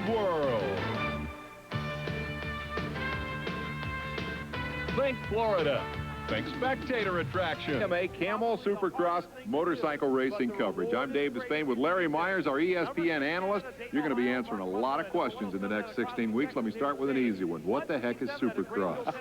world. Think Florida. Think spectator attraction. AMA Camel Supercross motorcycle racing coverage. I'm Dave Despain with Larry Myers, our ESPN analyst. You're going to be answering a lot of questions in the next 16 weeks. Let me start with an easy one. What the heck is Supercross?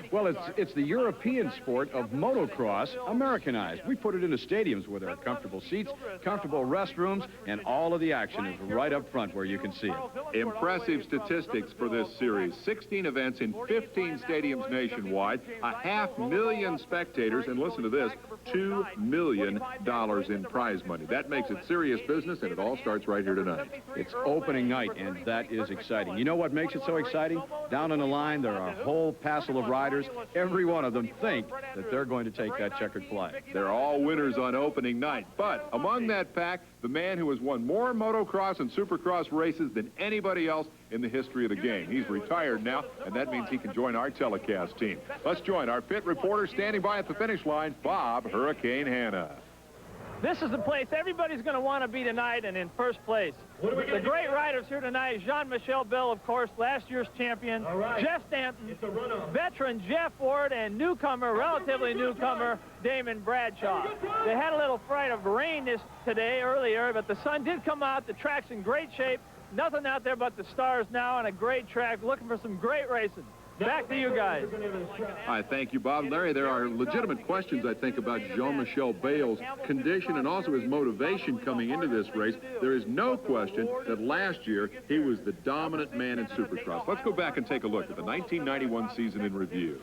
Well, it's the European sport of motocross Americanized. We put it into stadiums where there are comfortable seats, comfortable restrooms, and all of the action is right up front where you can see it. Impressive statistics for this series. 16 events in 15 stadiums nationwide, 500,000 spectators, and listen to this, $2 million in prize money. That makes it serious business, and it all starts right here tonight. It's opening night, and that is exciting. You know what makes it so exciting? Down on the line, there are a whole passel of riders. Every one of them think that they're going to take that checkered flag. They're all winners on opening night. But among that pack, the man who has won more motocross and supercross races than anybody else in the history of the game. He's retired now, and that means he can join our telecast team. Let's join our pit reporter standing by at the finish line, Bob Hurricane Hanna. This is the place everybody's going to want to be tonight and in first place. The great riders here tonight, Jean-Michel Bell, of course, last year's champion, Jeff Stanton, veteran Jeff Ward, and newcomer, relatively newcomer, Damon Bradshaw. They had a little fright of rain today earlier, but the sun did come out. The track's in great shape. Nothing out there but the stars now on a great track, looking for some great racing. Back to you guys. Hi, thank you, Bob. Larry, there are legitimate questions, I think, about Jean-Michel Bale's condition and also his motivation coming into this race. There is no question that last year he was the dominant man in Supercross. Let's go back and take a look at the 1991 season in review.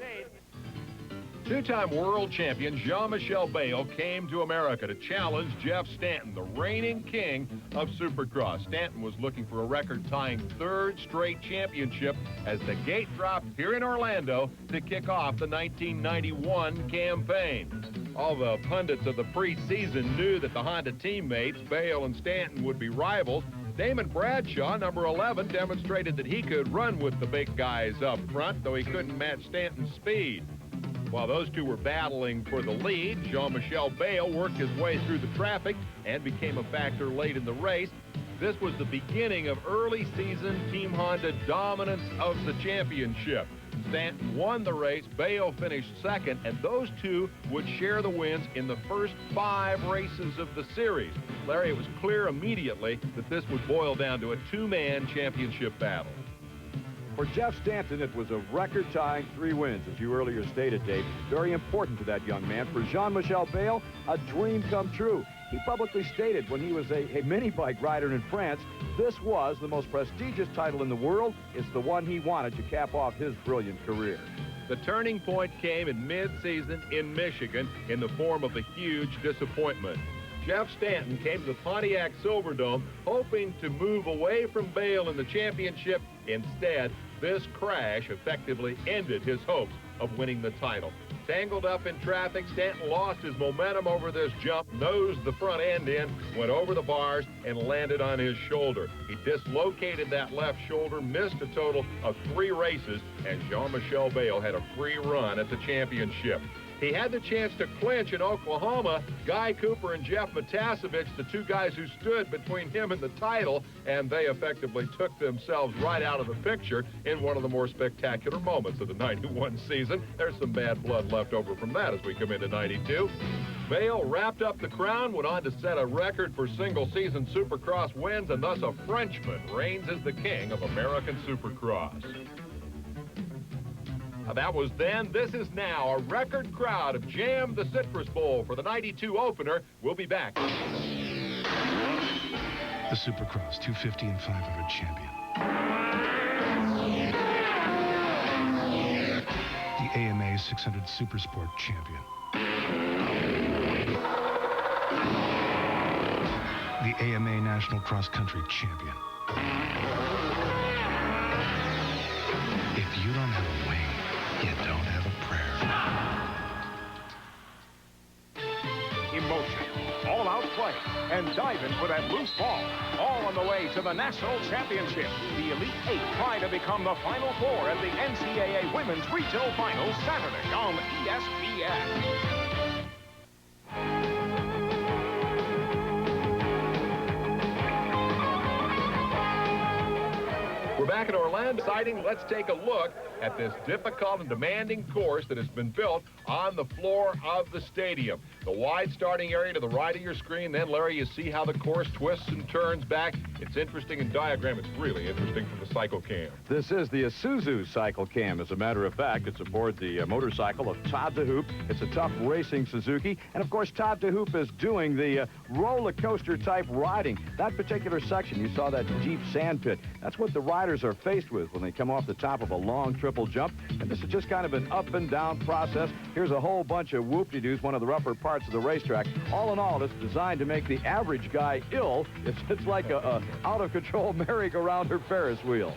Two-time world champion Jean-Michel Bale came to America to challenge Jeff Stanton, the reigning king of Supercross. Stanton was looking for a record-tying third straight championship as the gate dropped here in Orlando to kick off the 1991 campaign. All the pundits of the preseason knew that the Honda teammates, Bale and Stanton, would be rivals. Damon Bradshaw, number 11, demonstrated that he could run with the big guys up front, though he couldn't match Stanton's speed. While those two were battling for the lead, Jean-Michel Bale worked his way through the traffic and became a factor late in the race. This was the beginning of early season Team Honda dominance of the championship. Stanton won the race, Bale finished second, and those two would share the wins in the first 5 races of the series. Larry, it was clear immediately that this would boil down to a two-man championship battle. For Jeff Stanton, it was a record-tying 3 wins, as you earlier stated, Dave. Very important to that young man. For Jean-Michel Bale, a dream come true. He publicly stated when he was a mini-bike rider in France, this was the most prestigious title in the world. It's the one he wanted to cap off his brilliant career. The turning point came in mid-season in Michigan in the form of a huge disappointment. Jeff Stanton came to the Pontiac Silverdome hoping to move away from Bale in the championship. Instead, this crash effectively ended his hopes of winning the title. Tangled up in traffic, Stanton lost his momentum over this jump, nosed the front end in, went over the bars, and landed on his shoulder. He dislocated that left shoulder, missed a total of 3 races, and Jean-Michel Bale had a free run at the championship. He had the chance to clinch in Oklahoma. Guy Cooper and Jeff Matasevich, the 2 guys who stood between him and the title, and they effectively took themselves right out of the picture in one of the more spectacular moments of the 91 season. There's some bad blood left over from that as we come into 92. Bale wrapped up the crown, went on to set a record for single-season Supercross wins, and thus a Frenchman reigns as the king of American Supercross. That was then. This is now. A record crowd have jammed the Citrus Bowl for the 92 opener. We'll be back. The Supercross 250 and 500 champion. The AMA 600 Supersport champion. The AMA National Cross Country champion. If you don't have a wing, you don't have a prayer. Emotion, all-out play, and diving for that loose ball. All on the way to the National Championship. The Elite 8 try to become the Final 4 at the NCAA Women's Regional Finals Saturday on ESPN. We're back at Orlando. Exciting. Let's take a look at this difficult and demanding course that has been built on the floor of the stadium. The wide starting area to the right of your screen. Then, Larry, you see how the course twists and turns back. It's interesting in diagram. It's really interesting from the cycle cam. This is the Isuzu cycle cam. As a matter of fact, it's aboard the motorcycle of Todd DeHoop. It's a tough racing Suzuki. And, of course, Todd DeHoop is doing the roller coaster type riding. That particular section, you saw that deep sand pit. That's what the riders are faced with when they come off the top of a long triple jump. And this is just kind of an up and down process. Here's a whole bunch of whoop-de-doos, one of the rougher parts of the racetrack. All in all, it's designed to make the average guy ill. It's like a out-of-control merry-go-round or Ferris wheel.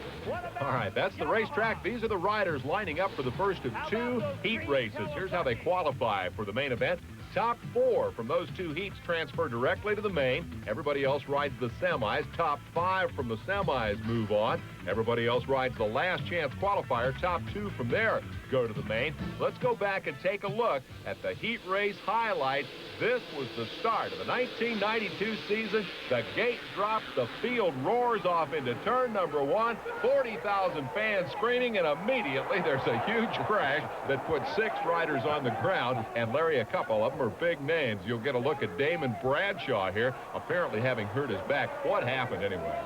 All right, that's the racetrack. These are the riders lining up for the first of 2 heat races. Here's how they qualify for the main event. Top 4 from those 2 heats transfer directly to the main. Everybody else rides the semis. Top 5 from the semis move on. Everybody else rides the last chance qualifier. Top 2 from there go to the main. Let's go back and take a look at the heat race highlights. This was the start of the 1992 season. The gate drops, the field roars off into turn number 1. 40,000 fans screaming, and immediately there's a huge crash that puts 6 riders on the ground. And Larry, a couple of them are big names. You'll get a look at Damon Bradshaw here, apparently having hurt his back. What happened anyway?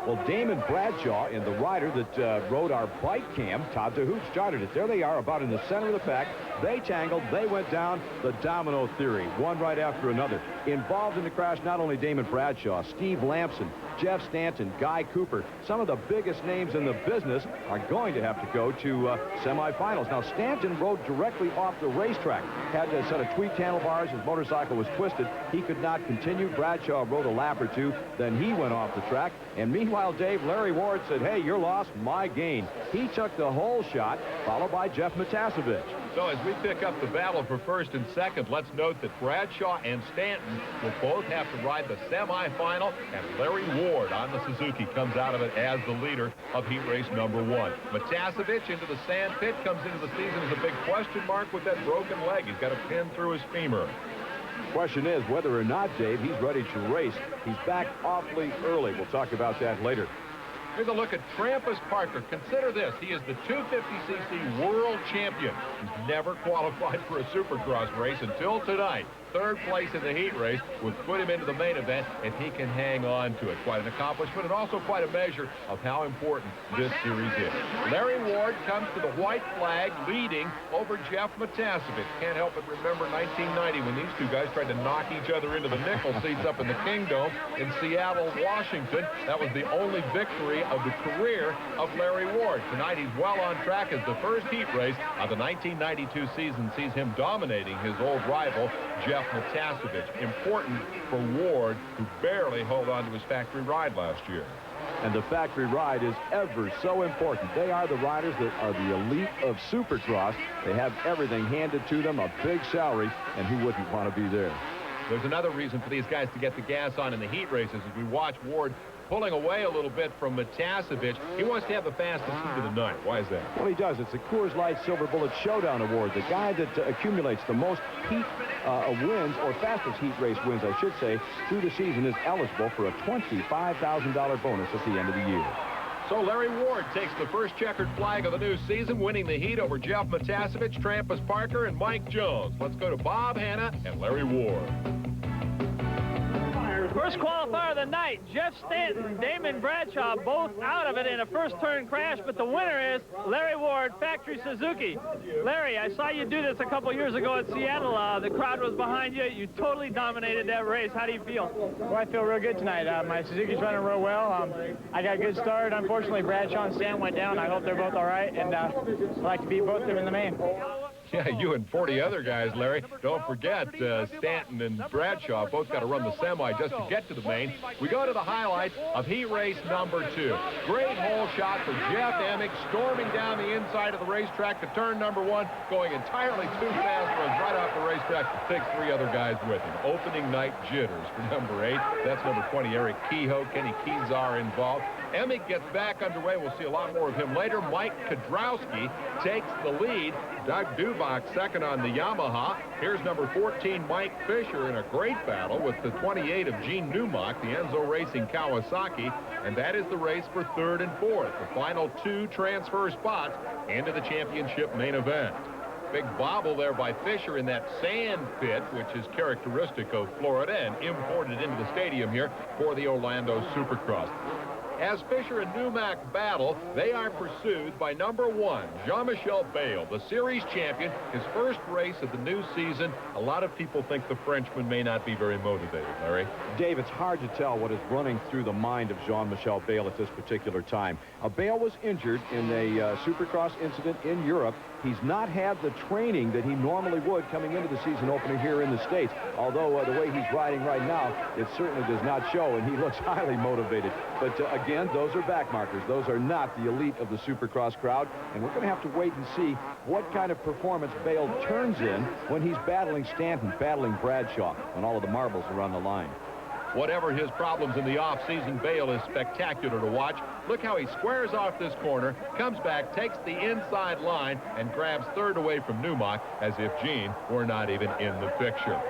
Well, Damon Bradshaw and the rider that rode our bike cam, Todd DeHoop, started it. There they are, about in the center of the pack. They tangled. They went down. The domino theory, one right after another. Involved in the crash, not only Damon Bradshaw, Steve Lamson, Jeff Stanton, Guy Cooper. Some of the biggest names in the business are going to have to go to semifinals. Now, Stanton rode directly off the racetrack. Had a set of tweaked handlebars. His motorcycle was twisted. He could not continue. Bradshaw rode a lap or 2. Then he went off the track. And meanwhile, Dave, Larry Ward said, hey, your loss, my gain. He took the whole shot, followed by Jeff Matasevich. So as we pick up the battle for first and second, let's note that Bradshaw and Stanton will both have to ride the semifinal, and Larry Ward on the Suzuki comes out of it as the leader of heat race number 1. Matasevich into the sand pit, comes into the season as a big question mark with that broken leg. He's got a pin through his femur. Question is whether or not, Dave, he's ready to race. He's back awfully early. We'll talk about that later. Here's a look at Trampas Parker. Consider this. He is the 250cc world champion. He's never qualified for a Supercross race until tonight. 3rd place in the heat race would put him into the main event, and he can hang on to it. Quite an accomplishment, and also quite a measure of how important this series is. Larry Ward comes to the white flag, leading over Jeff Matasevich. Can't help but remember 1990 when these 2 guys tried to knock each other into the nickel seats up in the Kingdome in Seattle, Washington. That was the only victory of the career of Larry Ward. Tonight he's well on track as the first heat race of the 1992 season sees him dominating his old rival, Jeff Matasevich. Important for Ward, who barely held on to his factory ride last year. And the factory ride is ever so important. They are the riders that are the elite of Supercross. They have everything handed to them, a big salary, and who wouldn't want to be there? There's another reason for these guys to get the gas on in the heat races as we watch Ward pulling away a little bit from Matasevich. He wants to have the fastest heat of the night. Why is that? Well, he does. It's the Coors Light Silver Bullet Showdown Award. The guy that accumulates the most heat wins, or fastest heat race wins, I should say, through the season is eligible for a $25,000 bonus at the end of the year. So Larry Ward takes the first checkered flag of the new season, winning the heat over Jeff Matasevich, Trampas Parker, and Mike Jones. Let's go to Bob Hanna and Larry Ward. First qualifier of the night, Jeff Stanton, Damon Bradshaw, both out of it in a first turn crash, but the winner is Larry Ward, Factory Suzuki. Larry, I saw you do this a couple years ago at Seattle. The crowd was behind you. You totally dominated that race. How do you feel? Well, I feel real good tonight. My Suzuki's running real well. I got a good start. Unfortunately, Bradshaw and Stanton went down. I hope they're both all right, and I'd like to beat both of them in the main. Yeah, you and 40 other guys, Larry. Don't forget, Stanton and Bradshaw both got to run the semi just to get to the main. We go to the highlights of heat race number 2. Great hole shot for Jeff Emig, storming down the inside of the racetrack to turn number 1, going entirely too fast, runs right off the racetrack, takes 3 other guys with him. Opening night jitters for number 8. That's number 20, Eric Kehoe. Kenny Kezar involved. Emig gets back underway. We'll see a lot more of him later. Mike Kudrowski takes the lead. Doug Dubach second on the Yamaha. Here's number 14, Mike Fisher, in a great battle with the 28 of Gene Newmark, the Enzo Racing Kawasaki. And that is the race for third and fourth, the final two transfer spots into the championship main event. Big bobble there by Fisher in that sand pit, which is characteristic of Florida and imported into the stadium here for the Orlando Supercross. As Fisher and Newmark battle, they are pursued by number 1, Jean-Michel Bayle, the series champion, his first race of the new season. A lot of people think the Frenchman may not be very motivated, Larry. Dave, it's hard to tell what is running through the mind of Jean-Michel Bayle at this particular time. Bayle was injured in a Supercross incident in Europe. He's not had the training that he normally would coming into the season opener here in the States. Although the way he's riding right now, it certainly does not show, and he looks highly motivated. But again, those are back markers. Those are not the elite of the Supercross crowd, and we're going to have to wait and see what kind of performance Bayle turns in when he's battling Stanton, battling Bradshaw, and all of the marbles are on the line. Whatever his problems in the offseason, Bayle is spectacular to watch. Look how he squares off this corner, comes back, takes the inside line, and grabs third away from Newmark as if Gene were not even in the picture.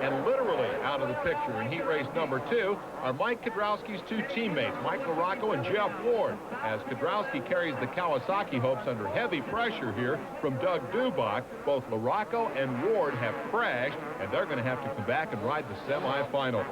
And literally out of the picture in heat race number 2 are Mike Kudrowski's two teammates, Mike LaRocco and Jeff Ward, as Kudrowski carries the Kawasaki hopes under heavy pressure here from Doug Dubach. Both LaRocco and Ward have crashed, and they're going to have to come back and ride the semifinal.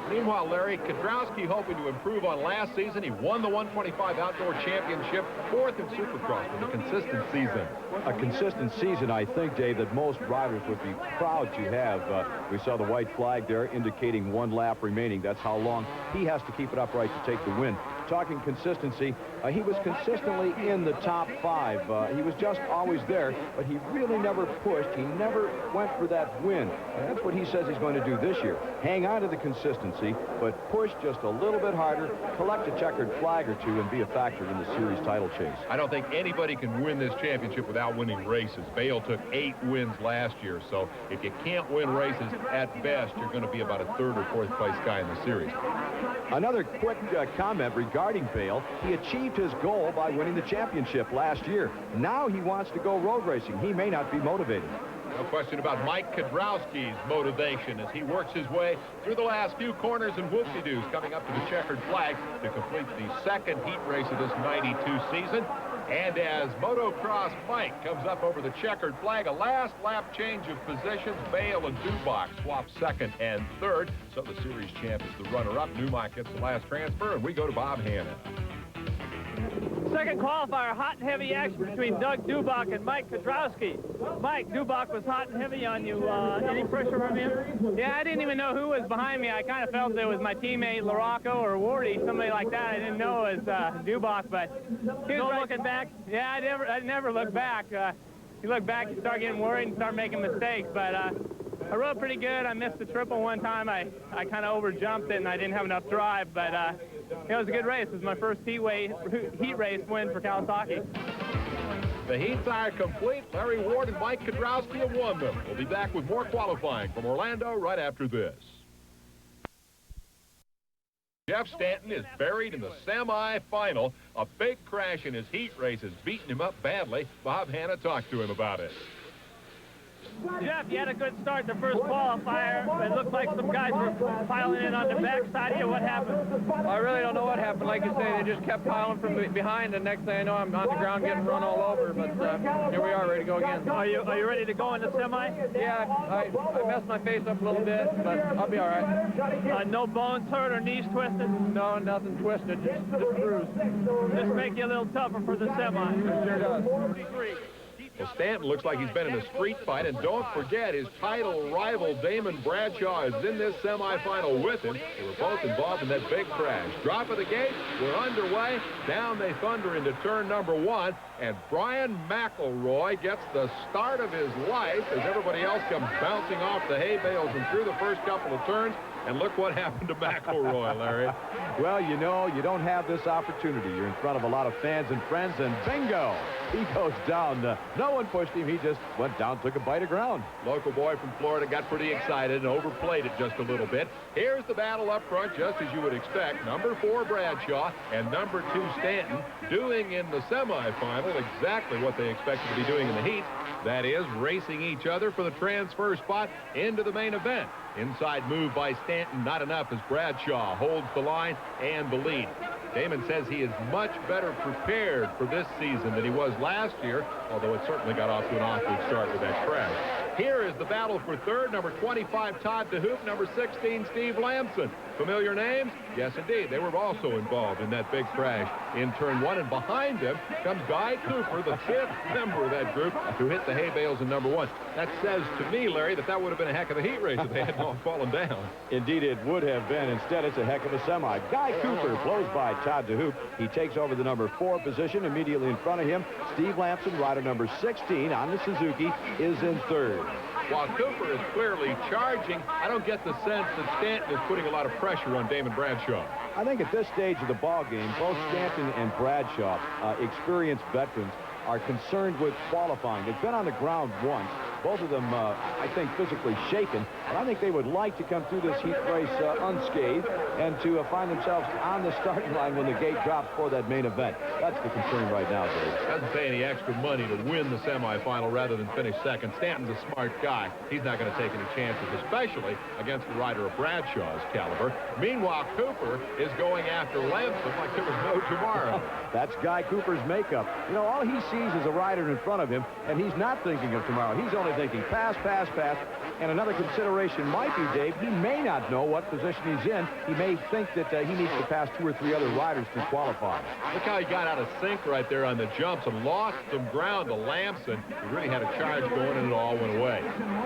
Meanwhile, Larry, Kudrowski hoping to improve on last season. He won the 125 Outdoor Championship, 4th in Supercross with a consistent season. A consistent season, I think, Dave, that most riders would be proud to have. We saw the white flag there indicating 1 lap remaining. That's how long he has to keep it upright to take the win. Talking consistency, he was consistently in the top 5. He was just always there, but he really never pushed. He never went for that win. And that's what he says he's going to do this year. Hang on to the consistency, but push just a little bit harder, collect a checkered flag or 2, and be a factor in the series title chase. I don't think anybody can win this championship without winning races. Bayle took 8 wins last year, so if you can't win races, at best, you're going to be about a 3rd or 4th place guy in the series. Another quick comment regarding Bayle. He achieved his goal by winning the championship last year. Now he wants to go road racing. He may not be motivated. No question about Mike Kudrowski's motivation as he works his way through the last few corners and whoop-de-doos, coming up to the checkered flag to complete the 2nd heat race of this 92 season. And as Motocross Mike comes up over the checkered flag, a last lap change of positions. Bayle and Dubach swap 2nd and 3rd. So the series champ is the runner-up. Newmark gets the last transfer, and we go to Bob Hanna. Second qualifier, hot and heavy action between Doug Dubach and Mike Kudrowski. Mike, Dubach was hot and heavy on you. Any pressure from him? Yeah, I didn't even know who was behind me. I kind of felt it was my teammate LaRocco or Wardy, somebody like that. I didn't know it was Dubach, but he was looking back. Yeah, I never look back. You look back, you start getting worried and start making mistakes, but I rode pretty good. I missed the triple one time. I kind of over-jumped it, and I didn't have enough drive, but it was a good race. It was my first heat race win for Kawasaki. The heats are complete. Larry Ward and Mike Kudrowski have won them. We'll be back with more qualifying from Orlando right after this. Jeff Stanton is buried in the semi-final. A big crash in his heat race has beaten him up badly. Bob Hanna talked to him about it. Jeff, you had a good start the first qualifier. It looked like some guys were piling in on the backside of you. What happened? I really don't know what happened. Like you say, they just kept piling from behind, and next thing I know, I'm on the ground getting run all over. But here we are, ready to go again. Are you ready to go in the semi? Yeah, I messed my face up a little bit, but I'll be all right. No bones hurt or knees twisted? No, nothing twisted, just bruised. Just make you a little tougher for the semi. It sure does. 43. Well, Stanton looks like he's been in a street fight, and don't forget his title rival Damon Bradshaw is in this semifinal with him. They were both involved in that big crash. Drop of the gate, we're underway. Down they thunder into turn number 1, and Brian McElroy gets the start of his life as everybody else comes bouncing off the hay bales and through the first couple of turns. And look what happened to McElroy, Larry. Well, you know, you don't have this opportunity. You're in front of a lot of fans and friends, and bingo! He goes down. No one pushed him. He just went down, took a bite of ground. Local boy from Florida got pretty excited and overplayed it just a little bit. Here's the battle up front, just as you would expect. Number 4, Bradshaw, and number 2, Stanton, doing in the semifinal exactly what they expected to be doing in the heat. That is, racing each other for the transfer spot into the main event. Inside move by Stanton, not enough as Bradshaw holds the line and the lead. Damon says he is much better prepared for this season than he was last year, although it certainly got off to an awkward start with that crash. Here is the battle for third. Number 25, Todd DeHoop. Number 16, Steve Lamson. Familiar names? Yes, indeed. They were also involved in that big crash in turn 1. And behind them comes Guy Cooper, the 5th member of that group, who hit the hay bales in number 1. That says to me, Larry, that would have been a heck of a heat race if they hadn't all fallen down. Indeed, it would have been. Instead, it's a heck of a semi. Guy Cooper blows by Todd DeHoop. He takes over the number 4 position. Immediately in front of him, Steve Lamson, rider number 16 on the Suzuki, is in third. While Cooper is clearly charging, I don't get the sense that Stanton is putting a lot of pressure on Damon Bradshaw. I think at this stage of the ball game, both Stanton and Bradshaw, experienced veterans, are concerned with qualifying. They've been on the ground once. Both of them, I think, physically shaken. And I think they would like to come through this heat race unscathed and to find themselves on the starting line when the gate drops for that main event. That's the concern right now, Dave. Doesn't pay any extra money to win the semifinal rather than finish second. Stanton's a smart guy. He's not going to take any chances, especially against the rider of Bradshaw's caliber. Meanwhile, Cooper is going after Lamson like there was no tomorrow. That's Guy Cooper's makeup. You know, all he sees is a rider in front of him, and he's not thinking of tomorrow. He's only thinking pass, pass, pass. And another consideration might be, Dave, he may not know what position he's in. He may think that he needs to pass 2 or 3 other riders to qualify. Look how he got out of sync right there on the jumps and lost some ground to Lamson. He really had a charge going and it all went away.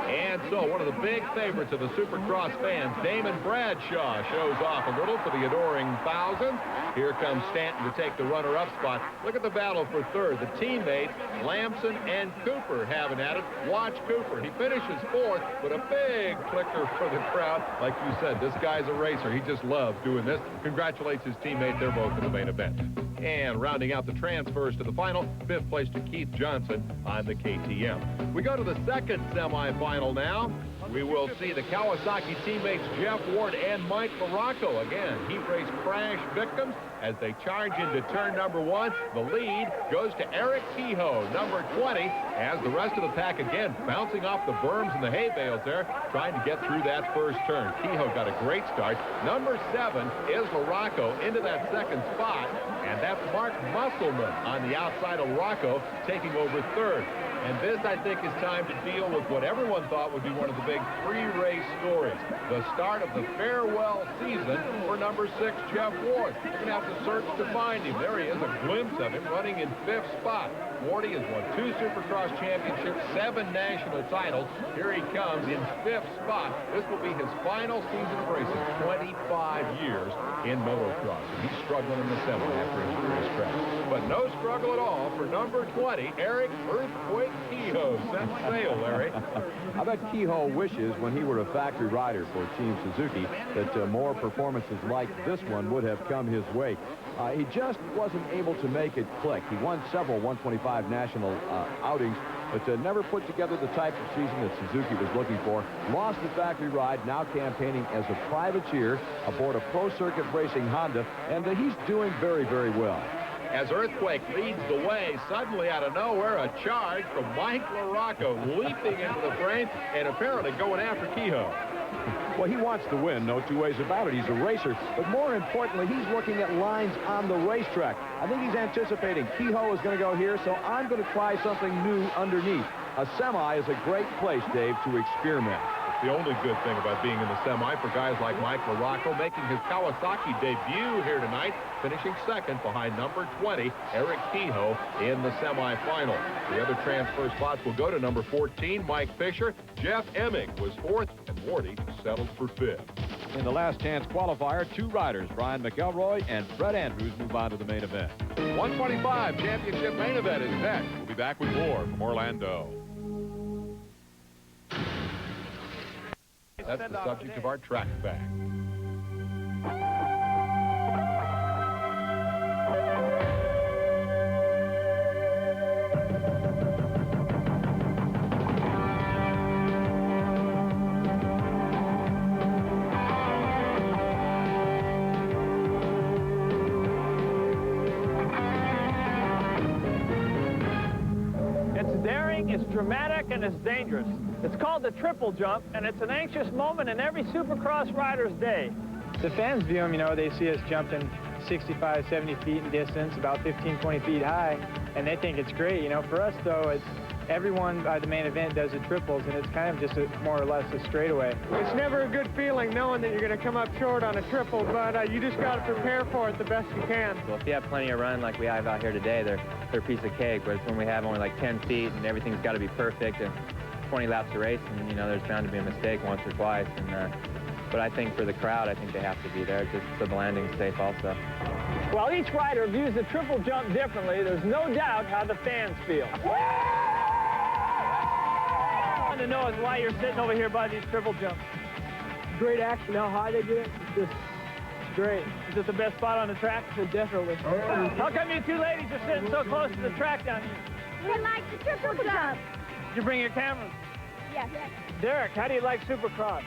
And so one of the big favorites of the Supercross fans, Damon Bradshaw, shows off a little for the adoring thousands. Here comes Stanton to take the runner-up spot. Look at the battle for third. The teammates, Lamson and Cooper, having at it. Watch Cooper. He finishes 4th, but a big clicker for the crowd. Like you said, this guy's a racer. He just loves doing this. Congratulates his teammate. They're both in the main event. And rounding out the transfers to the final, 5th place to Keith Johnson on the KTM. We go to the second semifinal now. We will see the Kawasaki teammates Jeff Ward and Mike LaRocco again. Heat race crash victims as they charge into turn number 1. The lead goes to Eric Kehoe, number 20, as the rest of the pack again bouncing off the berms and the hay bales there, trying to get through that first turn. Kehoe got a great start. Number 7 is LaRocco into that second spot, and that's Mark Musselman on the outside of LaRocco taking over third. And this, I think, is time to deal with what everyone thought would be one of the big 3-race stories. The start of the farewell season for number 6, Jeff Ward. You're going to have to search to find him. There he is, a glimpse of him running in 5th spot. Wardy has won 2 Supercross championships, 7 national titles. Here he comes in 5th spot. This will be his final season of racing, 25 years in motocross. And he's struggling in the semi after his previous crash. But no struggle at all for number 20, Eric Earthquake Kehoe. Set sail, Larry. I bet Kehoe wishes when he were a factory rider for Team Suzuki that more performances like this one would have come his way. He just wasn't able to make it click. He won several 125 national outings, but never put together the type of season that Suzuki was looking for. Lost the factory ride, now campaigning as a privateer aboard a Pro Circuit Racing Honda, and he's doing very, very well. As Earthquake leads the way, suddenly out of nowhere, a charge from Mike LaRocco leaping into the frame and apparently going after Kehoe. Well, he wants to win, no 2 ways about it. He's a racer, but more importantly, he's looking at lines on the racetrack. I think he's anticipating Kehoe is going to go here, so I'm going to try something new underneath. A semi is a great place, Dave, to experiment. The only good thing about being in the semi for guys like Mike LaRocco, making his Kawasaki debut here tonight, finishing 2nd behind number 20, Eric Kehoe, in the semifinal. The other transfer spots will go to number 14, Mike Fisher. Jeff Emig was 4th, and Wardy settled for 5th. In the last chance qualifier, 2 riders, Brian McElroy and Fred Andrews, move on to the main event. 125 championship main event is next. We'll be back with more from Orlando. That's the subject of our track fact. It's dramatic and it's dangerous. It's called the triple jump, and it's an anxious moment in every Supercross rider's day. The fans view them, you know, they see us jumping 65, 70 feet in distance, about 15, 20 feet high, and they think it's great. You know, for us, though, it's everyone by the main event does the triples, and it's kind of just more or less a straightaway. It's never a good feeling knowing that you're going to come up short on a triple, but you just got to prepare for it the best you can. Well, if you have plenty of run like we have out here today, they're a piece of cake, but it's when we have only like 10 feet and everything's got to be perfect and 20 laps of race, and, you know, there's bound to be a mistake once or twice. And but I think for the crowd, I think they have to be there just so the landing's safe also. While each rider views the triple jump differently, there's no doubt how the fans feel. To know is why you're sitting over here by these triple jumps. Great action, how high they get, just great. Is it the best spot on the track? Definitely. How come you two ladies are sitting so close to the track down here? We like the triple jump. Did you bring your cameras? Yes. Derek, how do you like Supercross?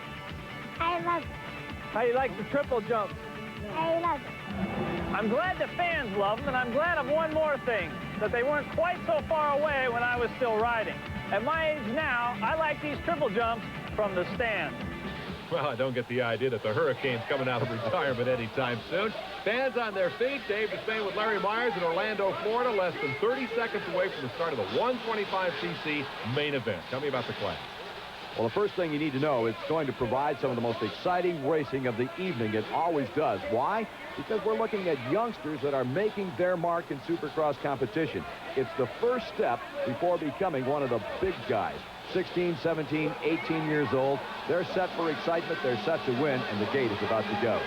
I love it. How do you like the triple jump? I love it. I'm glad the fans love them, and I'm glad of one more thing, that they weren't quite so far away when I was still riding. At my age now, I like these triple jumps from the stand. Well, I don't get the idea that the Hurricane's coming out of retirement anytime soon. Fans on their feet. Dave Despain with Larry Myers in Orlando, Florida, less than 30 seconds away from the start of the 125cc main event. Tell me about the class. Well, the first thing you need to know, it's going to provide some of the most exciting racing of the evening. It always does. Why? Because we're looking at youngsters that are making their mark in Supercross competition. It's the first step before becoming one of the big guys. 16, 17, 18 years old. They're set for excitement. They're set to win, and the gate is about to go.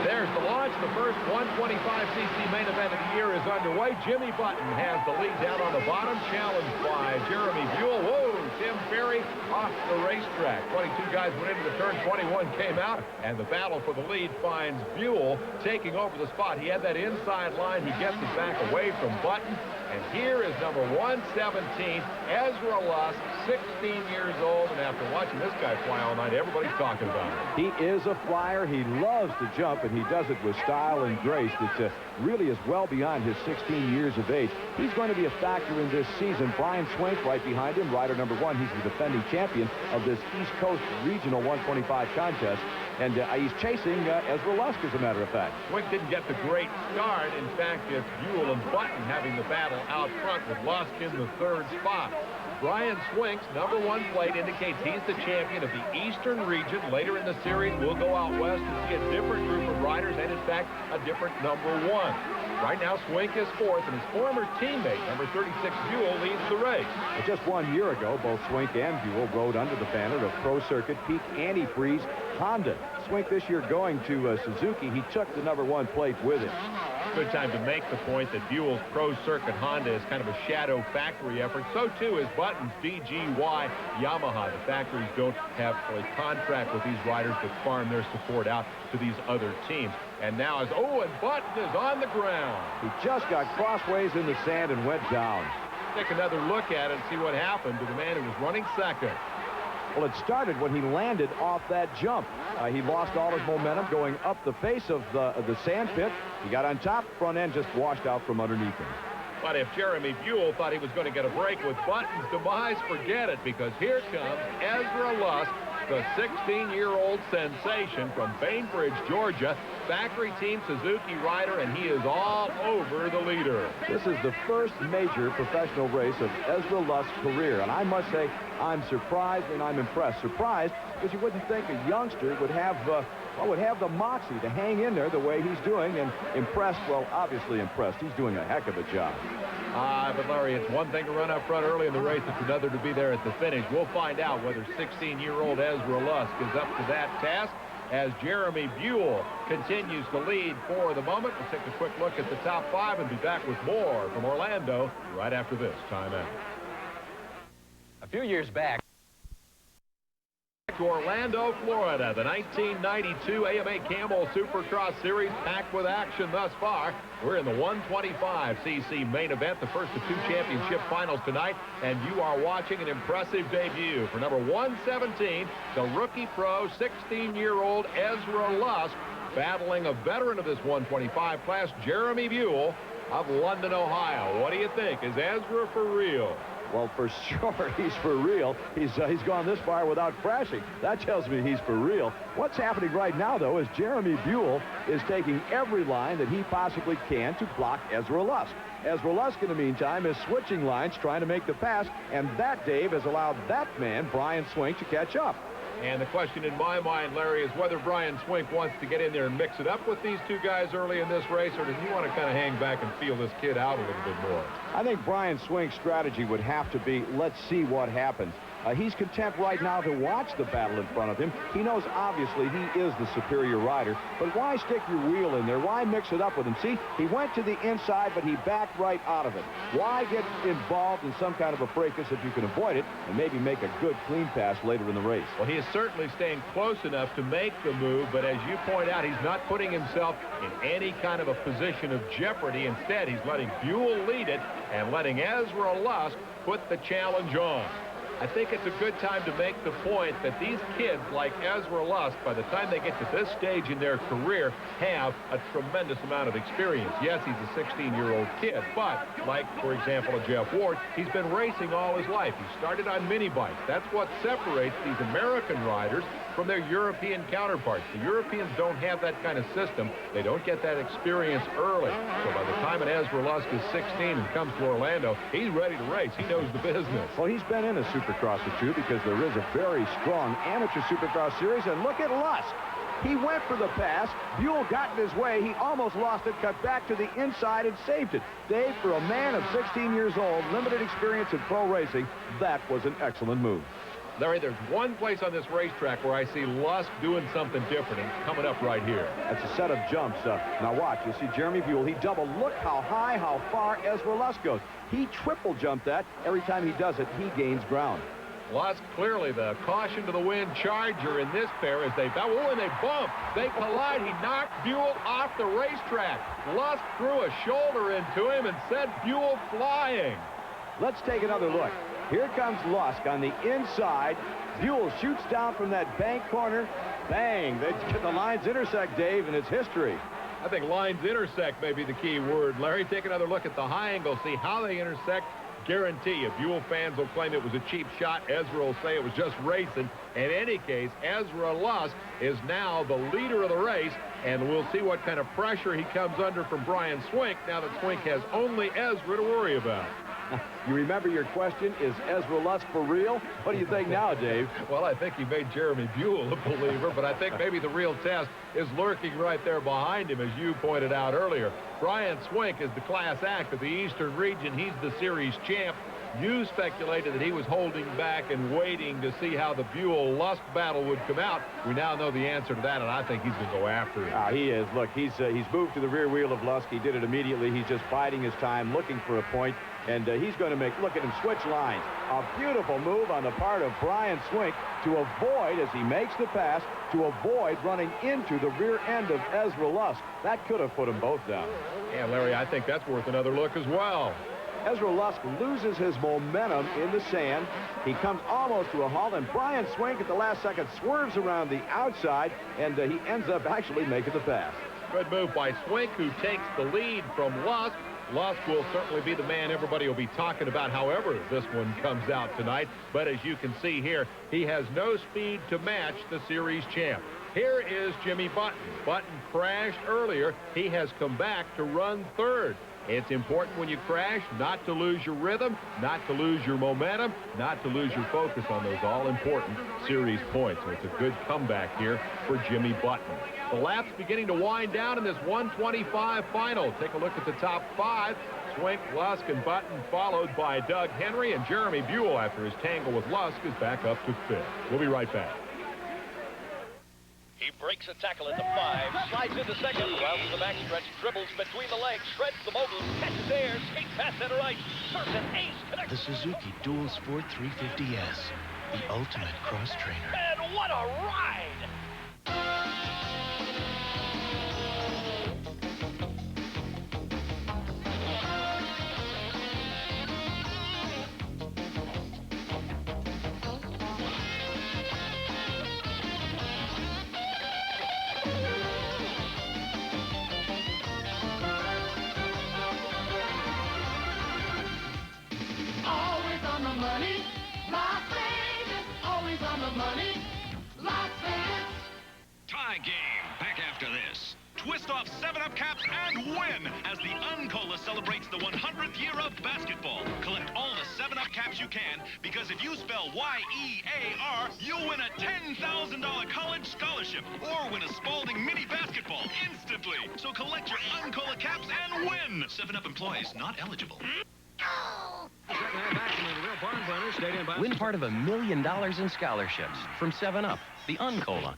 There's the launch. The first 125cc main event of the year is underway. Jimmy Button has the lead down on the bottom, challenged by Jeremy Buell. Whoa, Tim Ferry off the racetrack. 22 guys went into the turn, 21 came out, and the battle for the lead finds Buell taking over the spot. He had that inside line. He gets it back away from Button. And here is number 117, Ezra Lusk, 16 years old. And after watching this guy fly all night, everybody's talking about him. He is a flyer. He loves to jump, and he does it with style and grace that really is well beyond his 16 years of age. He's going to be a factor in this season. Brian Swink right behind him, rider number 1. He's the defending champion of this East Coast Regional 125 contest. And he's chasing Ezra Lusk, as a matter of fact. Swink didn't get the great start. In fact, it's Buell and Button having the battle out front with Lusk in the third spot. Brian Swink's number 1 plate indicates he's the champion of the Eastern region. Later in the series, we'll go out west and see a different group of riders and, in fact, a different number 1. Right now, Swink is 4th, and his former teammate, number 36, Buell, leads the race. Well, just 1 year ago, both Swink and Buell rode under the banner of Pro Circuit Peak Antifreeze Honda. Swink this year going to Suzuki. He took the number 1 plate with him. Good time to make the point that Buell's Pro Circuit Honda is kind of a shadow factory effort. So, too, is Button's DGY Yamaha. The factories don't have a contract with these riders but farm their support out to these other teams. And now and Button is on the ground. He just got crossways in the sand and went down. Take another look at it and see what happened to the man who was running second. Well, it started when he landed off that jump. He lost all his momentum going up the face of the sand pit. He got on top, front end just washed out from underneath him. But if Jeremy Buell thought he was going to get a break with Button's demise, forget it, because here comes Ezra Lusk, the 16-year-old sensation from Bainbridge, Georgia, factory team Suzuki rider, and he is all over the leader. This is the first major professional race of Ezra Lusk's career, and I must say I'm surprised and I'm impressed. Surprised because you wouldn't think a youngster would have the moxie to hang in there the way he's doing, and impressed, well, obviously impressed. He's doing a heck of a job. But Larry, it's one thing to run up front early in the race. It's another to be there at the finish. We'll find out whether 16-year-old Ezra Lusk is up to that task as Jeremy Buell continues to lead for the moment. We'll take a quick look at the top 5 and be back with more from Orlando right after this timeout. A few years back, to Orlando, Florida. The 1992 AMA Camel Supercross Series packed with action thus far. We're in the 125cc main event, the first of two championship finals tonight, and you are watching an impressive debut for number 117, the rookie pro 16-year-old Ezra Lusk, battling a veteran of this 125 class, Jeremy Buell of London, Ohio. What do you think? Is Ezra for real? Well, for sure, he's for real. He's gone this far without crashing. That tells me he's for real. What's happening right now, though, is Jeremy Buell is taking every line that he possibly can to block Ezra Lusk. Ezra Lusk, in the meantime, is switching lines, trying to make the pass, and that, Dave, has allowed that man, Brian Swink, to catch up. And the question in my mind, Larry, is whether Brian Swink wants to get in there and mix it up with these two guys early in this race, or does he want to kind of hang back and feel this kid out a little bit more? I think Brian Swink's strategy would have to be, let's see what happens. He's content right now to watch the battle in front of him. He knows, obviously, he is the superior rider, but why stick your wheel in there? Why mix it up with him? See, he went to the inside, but he backed right out of it. Why get involved in some kind of a fracas if you can avoid it and maybe make a good clean pass later in the race? Well, he is certainly staying close enough to make the move, but as you point out, he's not putting himself in any kind of a position of jeopardy. Instead, he's letting Buell lead it and letting Ezra Lusk put the challenge on. I think it's a good time to make the point that these kids like Ezra Lusk, by the time they get to this stage in their career, have a tremendous amount of experience. Yes, he's a 16-year-old kid, but like, for example, Jeff Ward, he's been racing all his life. He started on mini bikes. That's what separates these American riders from their European counterparts. The Europeans don't have that kind of system. They don't get that experience early. So by the time an Ezra Lusk is 16 and comes to Orlando, he's ready to race. He knows the business. Well, he's been in a Supercross or two because there is a very strong amateur Supercross series, and look at Lusk. He went for the pass. Buell got in his way. He almost lost it, cut back to the inside, and saved it. Dave, for a man of 16 years old, limited experience in pro racing, that was an excellent move. Larry, there's one place on this racetrack where I see Lusk doing something different, and coming up right here. That's a set of jumps. Now watch, you'll see Jeremy Buell. He double. Look how high, how far Ezra Lusk goes. He triple jumped that. Every time he does it, he gains ground. Lusk clearly the caution to the wind charger in this pair as they and they bump. They collide. He knocked Buell off the racetrack. Lusk threw a shoulder into him and sent Buell flying. Let's take another look. Here comes Lusk on the inside. Buell shoots down from that bank corner. Bang! The lines intersect, Dave, and it's history. I think lines intersect may be the key word. Larry, take another look at the high angle. See how they intersect. Guarantee you, Buell fans will claim it was a cheap shot. Ezra will say it was just racing. In any case, Ezra Lusk is now the leader of the race, and we'll see what kind of pressure he comes under from Brian Swink now that Swink has only Ezra to worry about. You remember your question, is Ezra Lusk for real? What do you think now, Dave? Well, I think he made Jeremy Buell a believer, but I think maybe the real test is lurking right there behind him, as you pointed out earlier. Brian Swink is the class act of the Eastern region. He's the series champ. You speculated that he was holding back and waiting to see how the Buell-Lusk battle would come out. We now know the answer to that, and I think he's going to go after it. He is. Look, he's moved to the rear wheel of Lusk. He did it immediately. He's just biding his time, looking for a point, and he's going to look at him, switch lines. A beautiful move on the part of Brian Swink to avoid, as he makes the pass, to avoid running into the rear end of Ezra Lusk. That could have put them both down. Yeah, Larry, I think that's worth another look as well. Ezra Lusk loses his momentum in the sand. He comes almost to a halt, and Brian Swink at the last second swerves around the outside, and he ends up actually making the pass. Good move by Swink, who takes the lead from Lusk. Lusk will certainly be the man everybody will be talking about however this one comes out tonight. But as you can see here, he has no speed to match the series champ. Here is Jimmy Button. Button crashed earlier. He has come back to run third. It's important when you crash not to lose your rhythm, not to lose your momentum, not to lose your focus on those all-important series points. So it's a good comeback here for Jimmy Button. The lap's beginning to wind down in this 125 final. Take a look at the top five. Swink, Lusk, and Button, followed by Doug Henry, and Jeremy Buell, after his tangle with Lusk, is back up to fifth. We'll be right back. He breaks a tackle into 5, slides into second, rounds the backstretch, dribbles between the legs, shreds the mogul, catches air, skates past center ice, serves an ace, connects. The Suzuki Dual Sport 350S. the ultimate cross trainer. And what a ride! Always on the money, Las Vegas. Always on the money, Las Vegas. Tie game. Back after this. Twist off 7-Up caps and win as the Uncola celebrates the 100th year of basketball. Collect all the 7-Up caps you can, because if you spell Y-E-A-R, you'll win a $10,000 college scholarship or win a Spalding mini basketball instantly. So collect your Uncola caps and win. 7-Up employees not eligible. Win part of $1 million in scholarships from 7-Up, the Uncola.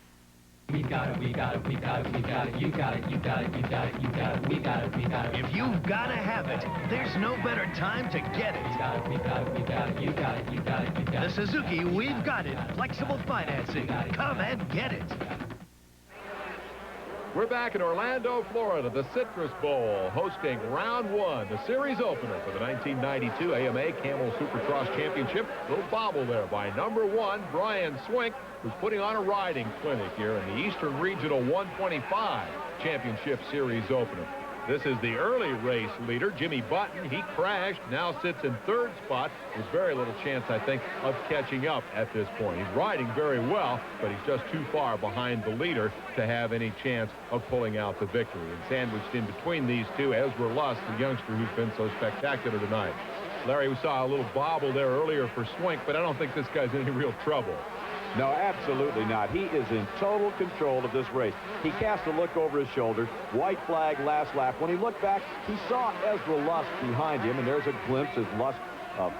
We got it, we got it, we got it, we got it, you got it, you got it, you got it, you got it, we got it, we got it. If you've got to have it, there's no better time to get it. We got it, we got it, we got it, you got it, you got it, you got it. The Suzuki We've Got It flexible financing. Come and get it. We're back in Orlando, Florida, the Citrus Bowl, hosting round one, the series opener for the 1992 AMA Camel Supercross Championship. Little bobble there by number 1, Brian Swink, who's putting on a riding clinic here in the Eastern Regional 125 Championship Series opener. This is the early race leader, Jimmy Button. He crashed, now sits in 3rd spot. There's very little chance, I think, of catching up at this point. He's riding very well, but he's just too far behind the leader to have any chance of pulling out the victory. And sandwiched in between these two, Ezra Lusk, the youngster who's been so spectacular tonight. Larry, we saw a little bobble there earlier for Swink, but I don't think this guy's in any real trouble. No, absolutely not. He is in total control of this race. He cast a look over his shoulder. White flag last lap. When he looked back, he saw Ezra Lusk behind him, and there's a glimpse as Lusk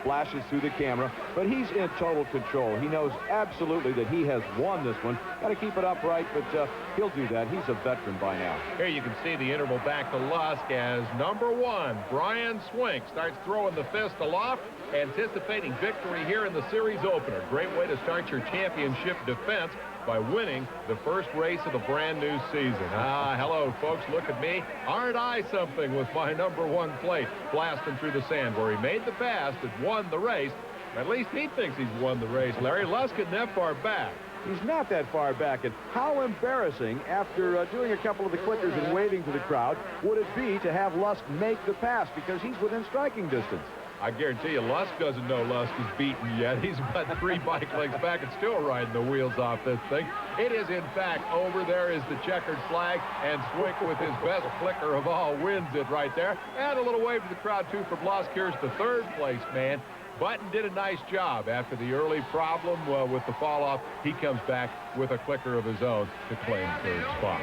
flashes through the camera. But he's in total control. He knows absolutely that he has won this one. Got to keep it upright, but he'll do that. He's a veteran by now. Here you can see the interval back to Lusk as number 1, Brian Swink, starts throwing the fist aloft, anticipating victory here in the series opener. Great way to start your championship defense by winning the first race of the brand new season. Hello, folks. Look at me. Aren't I something with my number 1 plate blasting through the sand where he made the pass that won the race. At least he thinks he's won the race, Larry. Lusk isn't that far back. He's not that far back. And how embarrassing, after doing a couple of the clickers and waving to the crowd, would it be to have Lusk make the pass, because he's within striking distance? I guarantee you, Lusk doesn't know Lusk is beaten yet. He's about 3 bike legs back and still riding the wheels off this thing. It is, in fact, over. There is the checkered flag, and Swink, with his best clicker of all, wins it right there. And a little wave to the crowd, too, from Lusk. Here's the 3rd place man. Button did a nice job after the early problem with the fall-off. He comes back with a clicker of his own to claim 3rd spot.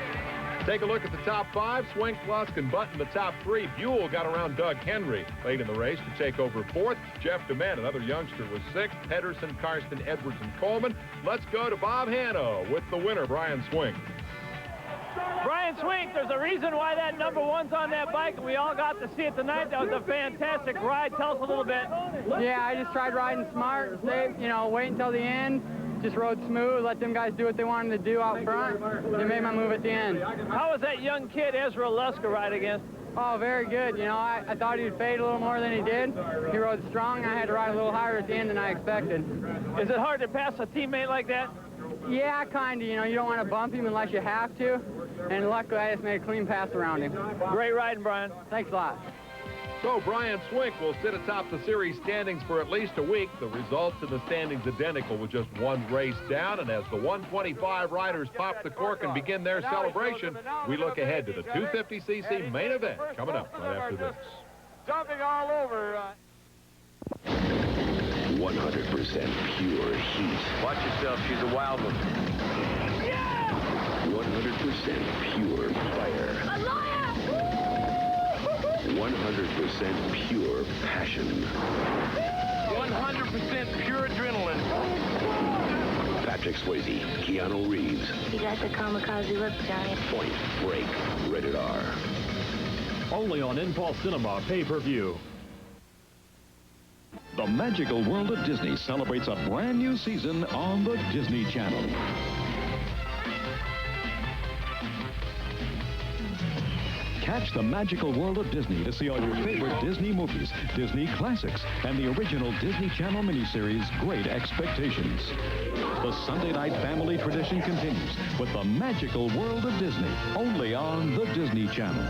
Take a look at the top 5. Swink, Lusk, and Button the top 3. Buell got around Doug Henry late in the race to take over 4th. Jeff DeMent, another youngster, was 6th. Pedersen, Karsten, Edwards, and Coleman. Let's go to Bob Hanno with the winner, Brian Swink. Brian Swink, there's a reason why that number 1's on that bike, and we all got to see it tonight. That was a fantastic ride. Tell us a little bit. Yeah, I just tried riding smart, wait until the end. Just rode smooth, let them guys do what they wanted to do out front. They made my move at the end. How was that young kid, Ezra Lusk, to ride against? Oh, very good. I thought he'd fade a little more than he did. He rode strong. I had to ride a little higher at the end than I expected. Is it hard to pass a teammate like that? Yeah, kind of. You don't want to bump him unless you have to. And luckily, I just made a clean pass around him. Great riding, Brian. Thanks a lot. So Brian Swink will sit atop the series standings for at least a week. The results in the standings identical with just 1 race down. And as the 125 riders pop the cork and begin their celebration, we look ahead to the 250cc main event coming up right after this. Jumping all over. 100% pure heat. Watch yourself. She's a wild one. 100% pure fire. A liar! 100% pure passion. 100% pure adrenaline. Patrick Swayze, Keanu Reeves. You got the kamikaze look, Johnny. Point Break. Rated R. Only on Impulse Cinema pay-per-view. The magical world of Disney celebrates a brand new season on the Disney Channel. Catch the magical world of Disney to see all your favorite Disney movies, Disney classics, and the original Disney Channel miniseries, Great Expectations. The Sunday night family tradition continues with the magical world of Disney, only on the Disney Channel.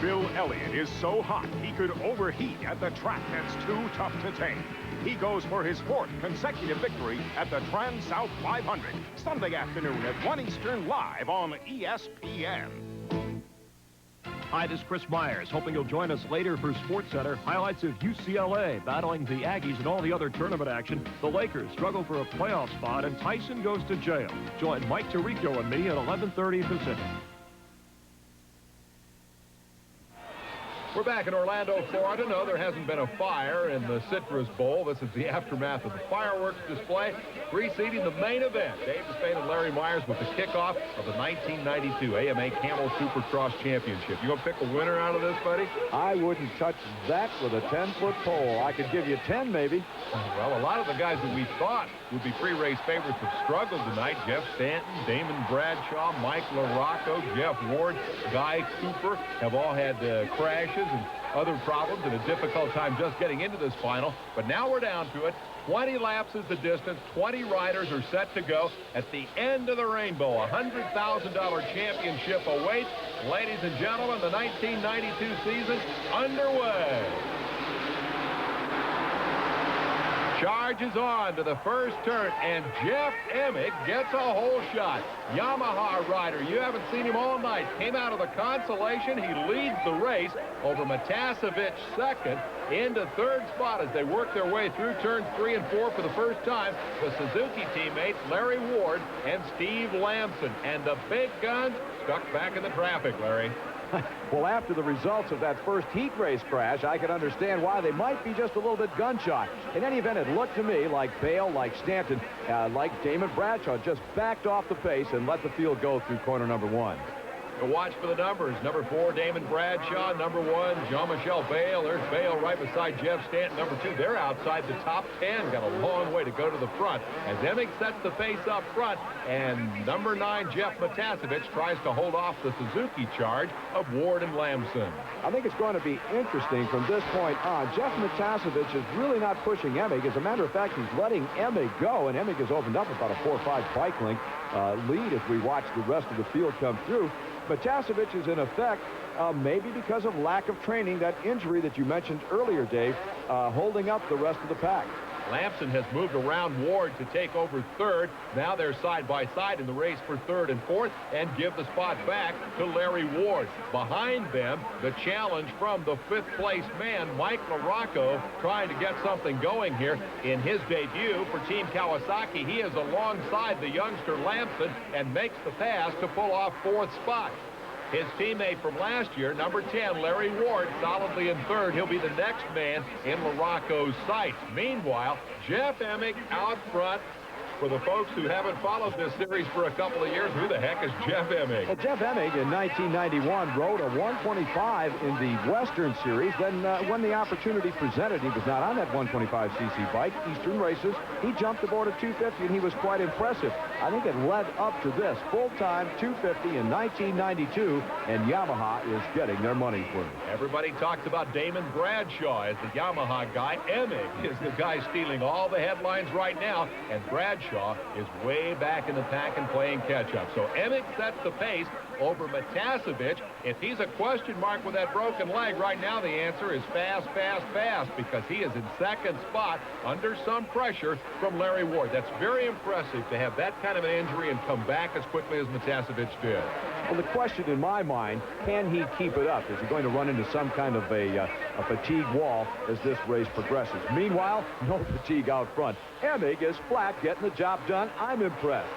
Bill Elliott is so hot he could overheat at the track that's too tough to tame. He goes for his 4th consecutive victory at the Trans-South 500, Sunday afternoon at 1 Eastern, live on ESPN. Hi, this is Chris Myers, hoping you'll join us later for SportsCenter. Highlights of UCLA battling the Aggies and all the other tournament action. The Lakers struggle for a playoff spot, and Tyson goes to jail. Join Mike Tirico and me at 11:30 Pacific. We're back in Orlando, Florida. No, there hasn't been a fire in the Citrus Bowl. This is the aftermath of the fireworks display preceding the main event. Dave Despain and Larry Myers with the kickoff of the 1992 AMA Camel Supercross Championship. You gonna pick a winner out of this, buddy? I wouldn't touch that with a 10-foot pole. I could give you 10, maybe. Well, a lot of the guys that we thought would be pre-race favorites have struggled tonight. Jeff Stanton, Damon Bradshaw, Mike LaRocco, Jeff Ward, Guy Cooper have all had crashes and other problems and a difficult time just getting into this final. But now we're down to it. 20 laps is the distance. 20 riders are set to go. At the end of the rainbow, a $100,000 championship awaits. Ladies and gentlemen, the 1992 season underway. Charges on to the first turn, and Jeff Emig gets a hole shot. Yamaha rider, you haven't seen him all night. Came out of the consolation. He leads the race over Matasevich second into third spot as they work their way through turns 3 and 4 for the first time. The Suzuki teammates, Larry Ward and Steve Lamson. And the big guns stuck back in the traffic, Larry. Well, after the results of that first heat race crash, I can understand why they might be just a little bit gun-shy. In any event, it looked to me like Bale, like Stanton, like Damon Bradshaw just backed off the pace and let the field go through corner number 1. To watch for the numbers. Number 4, Damon Bradshaw. Number 1, Jean-Michel Bale. There's Bale right beside Jeff Stanton. Number 2, they're outside the top 10. Got a long way to go to the front as Emig sets the pace up front. And number 9, Jeff Matasevich, tries to hold off the Suzuki charge of Ward and Lamson. I think it's going to be interesting from this point on. Jeff Matasevich is really not pushing Emig. As a matter of fact, he's letting Emig go, and Emig has opened up about a 4 or 5 bike length lead as we watch the rest of the field come through. Matasevich is in effect, maybe because of lack of training, that injury that you mentioned earlier, Dave, holding up the rest of the pack. Lamson has moved around Ward to take over third. Now they're side by side in the race for third and fourth and give the spot back to Larry Ward. Behind them, the challenge from the 5th place man, Mike LaRocco, trying to get something going here in his debut for Team Kawasaki. He is alongside the youngster Lamson and makes the pass to pull off 4th spot. His teammate from last year, number 10, Larry Ward, solidly in third. He'll be the next man in LaRocco's sights. Meanwhile, Jeff Emig out front. For the folks who haven't followed this series for a couple of years, who the heck is Jeff Emig? Well, Jeff Emig in 1991 rode a 125 in the Western Series. Then when the opportunity presented, he was not on that 125cc bike. Eastern races, he jumped aboard a 250, and he was quite impressive. I think it led up to this full-time 250 in 1992, and Yamaha is getting their money's worth. Everybody talks about Damon Bradshaw as the Yamaha guy. Emig is the guy stealing all the headlines right now, and Bradshaw is way back in the pack and playing catch-up. So Emig sets the pace over Matasevich. If he's a question mark with that broken leg right now, the answer is fast, fast, fast, because he is in second spot under some pressure from Larry Ward. That's very impressive to have that kind of an injury and come back as quickly as Matasevich did. Well, the question in my mind, can he keep it up? Is he going to run into some kind of a fatigue wall as this race progresses? Meanwhile, no fatigue out front. Emig is flat, getting the job done. I'm impressed.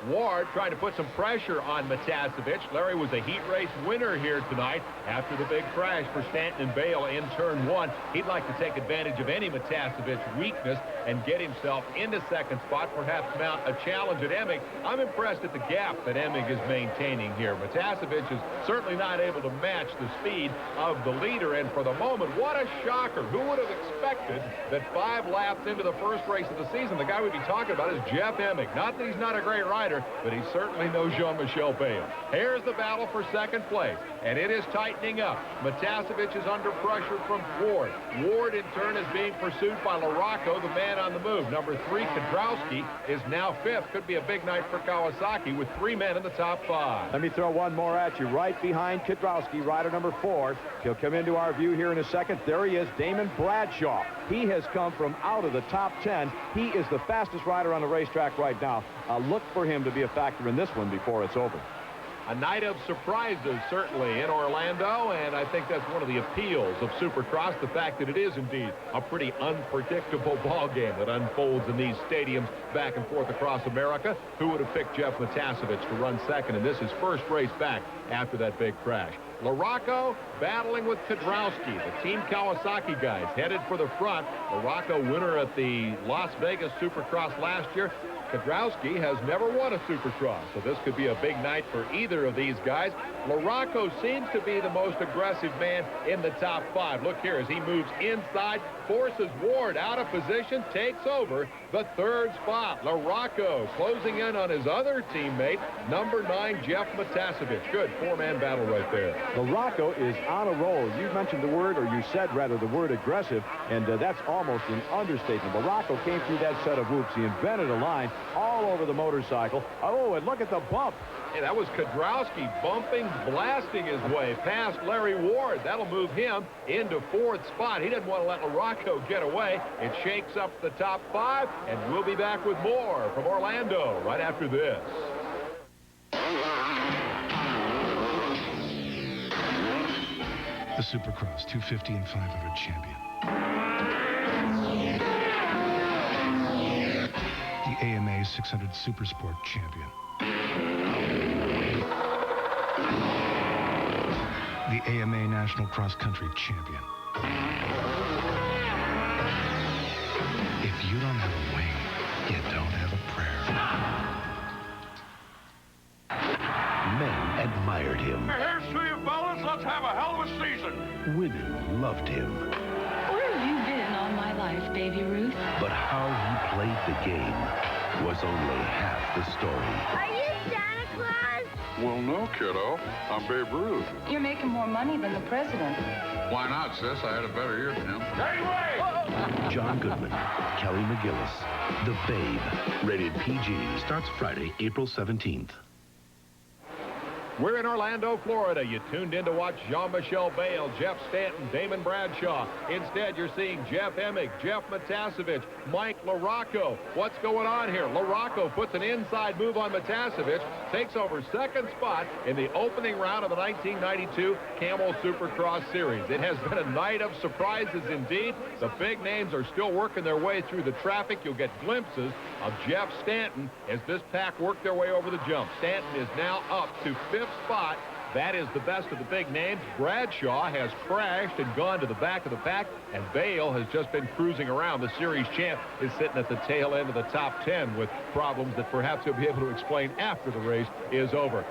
Ward trying to put some pressure on Matasevich. Larry was a heat race winner here tonight after the big crash for Stanton and Bale in turn 1. He'd like to take advantage of any Matasevich weakness and get himself into second spot, perhaps mount a challenge at Emig. I'm impressed at the gap that Emig is maintaining here. Matasevich is certainly not able to match the speed of the leader, and for the moment, what a shocker. Who would have expected that 5 laps into the first race of the season, the guy we'd be talking about is Jeff Emig. Not that he's not a great rider, but he certainly knows Jean-Michel Bale. Here's the battle for second place, and it is tightening up. Matasevich is under pressure from Ward. Ward, in turn, is being pursued by LaRocco, the man on the move. Number 3, Kedrowski, is now 5th. Could be a big night for Kawasaki with 3 men in the top 5. Let me throw one more at you. Right behind Kedrowski, rider number 4. He'll come into our view here in a second. There he is, Damon Bradshaw. He has come from out of the top 10. He is the fastest rider on the racetrack right now. Look for him to be a factor in this one before it's over. A night of surprises, certainly, in Orlando, and I think that's one of the appeals of Supercross, the fact that it is indeed a pretty unpredictable ball game that unfolds in these stadiums back and forth across America. Who would have picked Jeff Matasevich to run second, and this is first race back after that big crash. LaRocco battling with Kedrowski. The Team Kawasaki guys headed for the front. LaRocco, winner at the Las Vegas Supercross last year. Kedrowski has never won a Supercross, so this could be a big night for either of these guys. LaRocco seems to be the most aggressive man in the top 5. Look here as he moves inside, forces Ward out of position, takes over the 3rd spot. LaRocco closing in on his other teammate, number 9, Jeff Matasevich. Good 4-man battle right there. LaRocco is on a roll. You mentioned the word, or you said rather the word aggressive, and that's almost an understatement. LaRocco came through that set of whoops. He invented a line all over the motorcycle. Oh, and look at the bump. Hey, that was Kedrowski bumping, blasting his way past Larry Ward. That'll move him into 4th spot. He doesn't want to let LaRocco get away. It shakes up the top 5, and we'll be back with more from Orlando right after this. The Supercross 250 and 500 champion. The AMA 600 Supersport champion. The AMA National Cross Country champion. If you don't have a wing, you don't have a prayer. Men admired him. Here's to you, fellas. Let's have a hell of a season. Women loved him. Where have you been all my life, Baby Ruth? But how he played the game was only half the story. Are you Santa Claus? Well, no, kiddo. I'm Babe Ruth. You're making more money than the president. Why not, sis? I had a better year than him. Anyway! John Goodman, Kelly McGillis, The Babe. Rated PG. Starts Friday, April 17th. We're in Orlando, Florida. You tuned in to watch Jean-Michel Bale, Jeff Stanton, Damon Bradshaw. Instead, you're seeing Jeff Emig, Jeff Matasevich, Mike LaRocco. What's going on here? LaRocco puts an inside move on Matasevich, takes over 2nd spot in the opening round of the 1992 Camel Supercross Series. It has been a night of surprises indeed. The big names are still working their way through the traffic. You'll get glimpses of Jeff Stanton as this pack work their way over the jump. Stanton is now up to 5th spot. That is the best of the big names. Bradshaw has crashed and gone to the back of the pack, and Bale has just been cruising around. The series champ is sitting at the tail end of the top 10 with problems that perhaps he'll be able to explain after the race is over.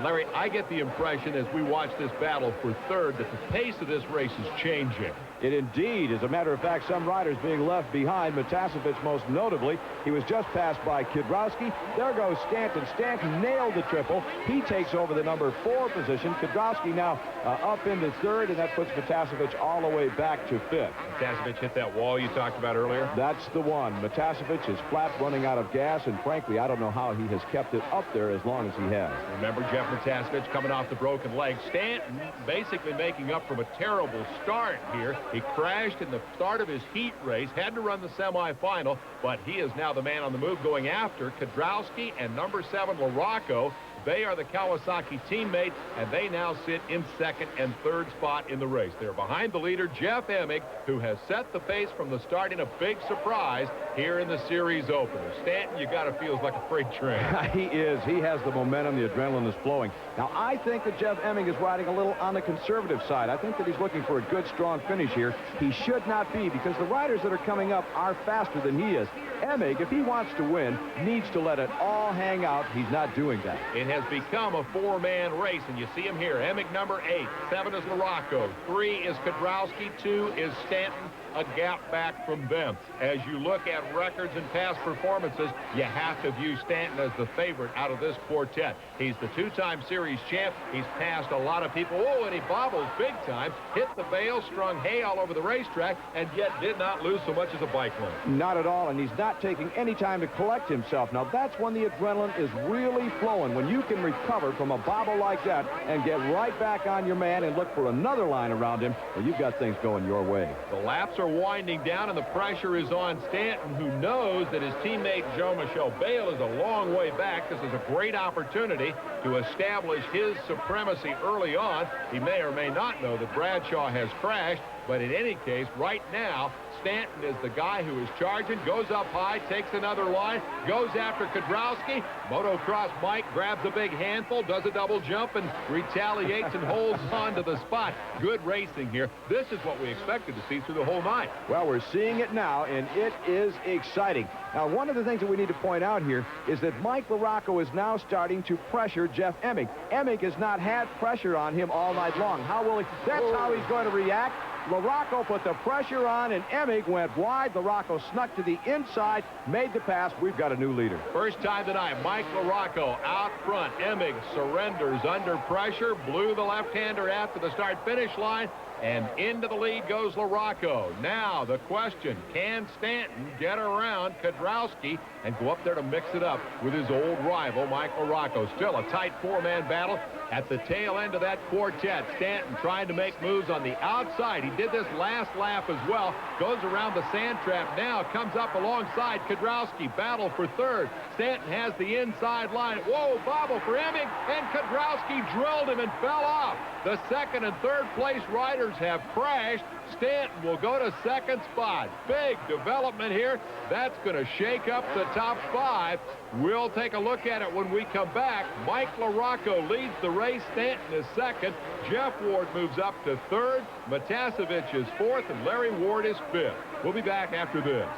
Larry, I get the impression as we watch this battle for 3rd that the pace of this race is changing. It indeed. As a matter of fact, some riders being left behind. Matasevich most notably. He was just passed by Kedrowski. There goes Stanton. Stanton nailed the triple. He takes over the number 4 position. Kedrowski now up into 3rd, and that puts Matasevich all the way back to 5th. Matasevich hit that wall you talked about earlier? That's the one. Matasevich is flat running out of gas, and frankly, I don't know how he has kept it up there as long as he has. Remember Jeff Matasevich coming off the broken leg. Stanton basically making up from a terrible start here. He crashed in the start of his heat race, had to run the semifinal, but he is now the man on the move going after Kedrowski and number 7 LaRocco. They are the Kawasaki teammates, and they now sit in second and third spot in the race. They're behind the leader, Jeff Emig, who has set the pace from the start in a big surprise here in the series opener. Stanton, you got to feel like a freight train. He is. He has the momentum. The adrenaline is flowing. Now, I think that Jeff Emig is riding a little on the conservative side. I think that he's looking for a good, strong finish here. He should not be, because the riders that are coming up are faster than he is. Emig, if he wants to win, needs to let it all hang out. He's not doing that. It has become a four-man race, and you see him here. Emig number 8, 7 is Larocco, 3 is Kedrowski, 2 is Stanton, a gap back from them. As you look at records and past performances, you have to view Stanton as the favorite out of this quartet. He's the two-time series champ. He's passed a lot of people. Oh, and he bobbles big time, hit the bale, strung hay all over the racetrack, and yet did not lose so much as a bike lane. Not at all, and he's not taking any time to collect himself. Now, that's when the adrenaline is really flowing, when you can recover from a bobble like that and get right back on your man and look for another line around him. Well, you've got things going your way. The laps are winding down, and the pressure is on Stanton, who knows that his teammate Jean-Michel Bale is a long way back. This is a great opportunity to establish his supremacy early on. He may or may not know that Bradshaw has crashed, but in any case, right now, Stanton is the guy who is charging, goes up high, takes another line, goes after Kedrowski. Motocross Mike grabs a big handful, does a double jump, and retaliates and holds on to the spot. Good racing here. This is what we expected to see through the whole night. Well, we're seeing it now, and it is exciting. Now, one of the things that we need to point out here is that Mike Larocco is now starting to pressure Jeff Emig. Emig has not had pressure on him all night long. How will he? That's how he's going to react. Larocco put the pressure on, and Emig went wide. Larocco snuck to the inside, made the pass. We've got a new leader. First time tonight, Mike Larocco out front. Emig surrenders under pressure, blew the left-hander after the start-finish line, and into the lead goes Larocco. Now, the question, can Stanton get around Kedrowski and go up there to mix it up with his old rival, Mike Larocco? Still a tight four-man battle at the tail end of that quartet. Stanton trying to make moves on the outside. He did this last lap as well. Goes around the sand trap now, comes up alongside Kedrowski. Battle for third. Stanton has the inside line. Whoa, bobble for Emig, and Kedrowski drilled him and fell off. The second and third place riders have crashed. Stanton will go to second spot. Big development here. That's going to shake up the top 5. We'll take a look at it when we come back. Mike Larocco leads the race. Stanton is second. Jeff Ward moves up to third. Matasevich is fourth, and Larry Ward is fifth. We'll be back after this.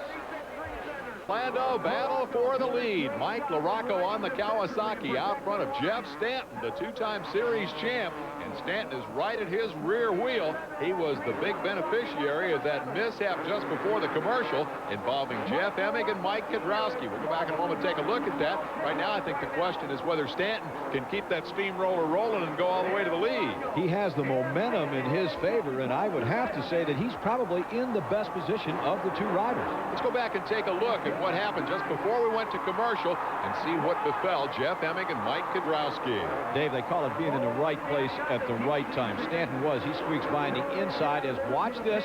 Orlando battle for the lead. Mike Larocco on the Kawasaki out front of Jeff Stanton, the two-time series champ. And Stanton is right at his rear wheel. He was the big beneficiary of that mishap just before the commercial involving Jeff Emig and Mike Kedrowski. We'll go back in a moment and take a look at that. Right now, I think the question is whether Stanton can keep that steamroller rolling and go all the way to the lead. He has the momentum in his favor, and I would have to say that he's probably in the best position of the two riders. Let's go back and take a look at what happened just before we went to commercial and see what befell Jeff Emig and Mike Kedrowski. Dave, they call it being in the right place at the right time. Stanton was. He squeaks by on the inside as, watch this,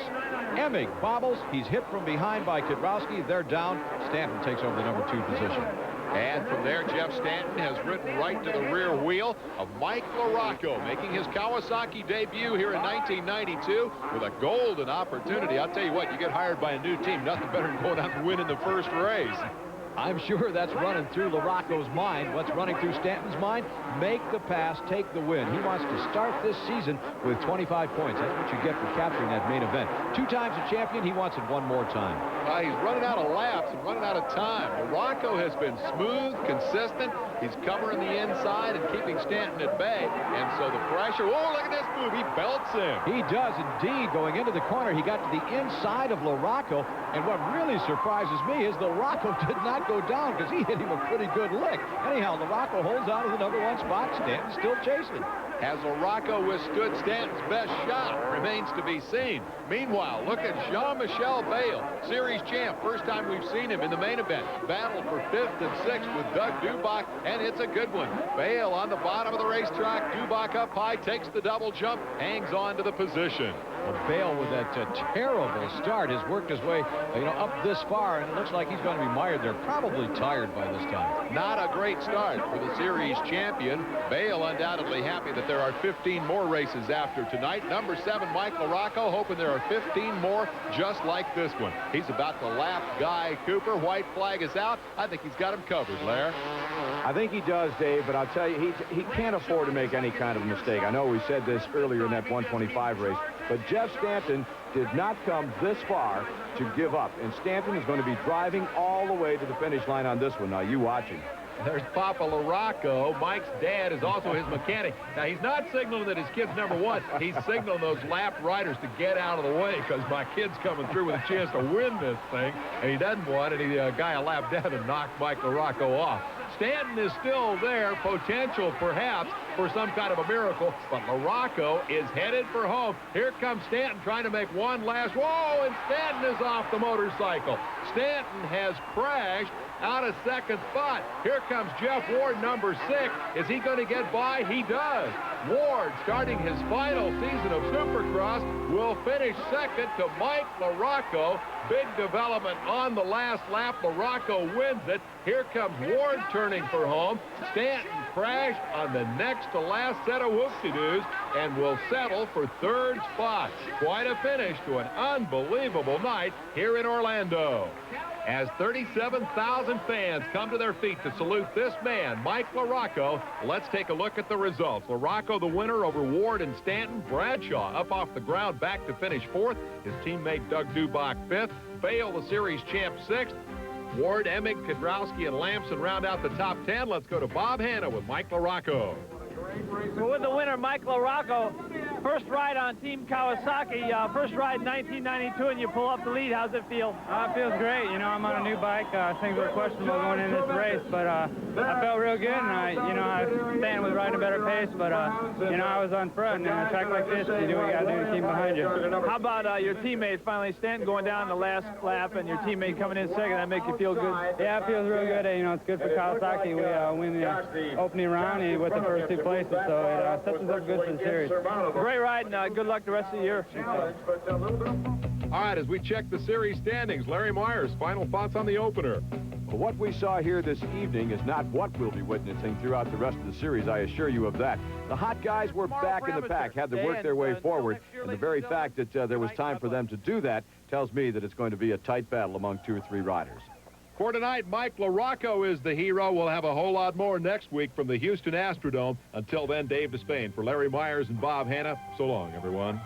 Emig bobbles. He's hit from behind by Kedrowski. They're down. Stanton takes over the number 2 position. And from there, Jeff Stanton has ridden right to the rear wheel of Mike Larocco, making his Kawasaki debut here in 1992 with a golden opportunity. I'll tell you what, you get hired by a new team, nothing better than going out and winning the first race. I'm sure that's running through Larocco's mind. What's running through Stanton's mind? Make the pass, take the win. He wants to start this season with 25 points. That's what you get for capturing that main event. 2 times a champion, he wants it one more time. He's running out of laps and running out of time. Larocco has been smooth, consistent. He's covering the inside and keeping Stanton at bay. And so the pressure, oh, look at this move. He belts him. He does indeed. Going into the corner, he got to the inside of Larocco. And what really surprises me is Larocco did not go down because he hit him a pretty good lick. Anyhow, Larocco holds on to the number 1 spot. Stanton still chasing. Has Larocco withstood Stanton's best shot? Remains to be seen. Meanwhile, look at Jean-Michel Bale, series champ. First time we've seen him in the main event. Battle for 5th and 6th with Doug Dubach, and it's a good one. Bale on the bottom of the racetrack. Dubach up high, takes the double jump, hangs on to the position. Well, Bale with that terrible start has worked his way, up this far, and it looks like he's going to be mired. They're probably tired by this time. Not a great start for the series champion. Bale undoubtedly happy that there are 15 more races after tonight. Number 7, Mike LaRocco, hoping there are 15 more just like this one. He's about to lap Guy Cooper. White flag is out. I think he's got him covered, Lair. I think he does, Dave, but I'll tell you, he can't afford to make any kind of mistake. I know we said this earlier in that 125 race, but Jeff Stanton did not come this far to give up, and Stanton is going to be driving all the way to the finish line on this one. Now, you watch him. There's Papa LaRocco. Mike's dad is also his mechanic. Now, he's not signaling that his kid's number 1. He's signaling those lap riders to get out of the way because my kid's coming through with a chance to win this thing, and he doesn't want any guy a lap down to knock Mike LaRocco off. Stanton is still there, potential perhaps for some kind of a miracle, but LaRocco is headed for home. Here comes Stanton trying to make one last. Whoa, and Stanton is off the motorcycle. Stanton has crashed out of second spot. Here comes Jeff Ward, number 6. Is he going to get by? He does. Ward, starting his final season of Supercross, will finish second to Mike LaRocco. Big development on the last lap. LaRocco wins it. Here comes Ward turning for home. Stanton crashed on the next to last set of whoopsie-doos and will settle for third spot. Quite a finish to an unbelievable night here in Orlando. As 37,000 fans come to their feet to salute this man, Mike LaRocco, let's take a look at the results. LaRocco the winner over Ward and Stanton. Bradshaw up off the ground back to finish 4th. His teammate Doug Dubach 5th. Bale, the series champ, 6th. Ward, Emig, Kedrowski, and Lamson round out the top 10. Let's go to Bob Hanna with Mike LaRocco. Well, with the winner, Mike LaRocco, first ride on Team Kawasaki, first ride in 1992, and you pull up the lead. How's it feel? It feels great. I'm on a new bike. Things were questionable going in this race, but I felt real good, and Stan was riding a better pace, but I was on front, and in a track like this, you do what you got to do to keep behind you. How about your teammate finally, Stanton, going down the last lap, and your teammate coming in second? That make you feel good? Yeah, it feels real good. It's good for Kawasaki. We win the opening round with the first 2 places, so it sets us up good for the series. Great ride, and good luck the rest of the year. All right, as we check the series standings, Larry Myers, final thoughts on the opener. Well, what we saw here this evening is not what we'll be witnessing throughout the rest of the series, I assure you of that. The hot guys were back in the pack, had to work their way forward, and the very fact that there was time for them to do that tells me that it's going to be a tight battle among 2 or 3 riders. For tonight, Mike LaRocco is the hero. We'll have a whole lot more next week from the Houston Astrodome. Until then, Dave Despain. For Larry Myers and Bob Hanna, so long, everyone.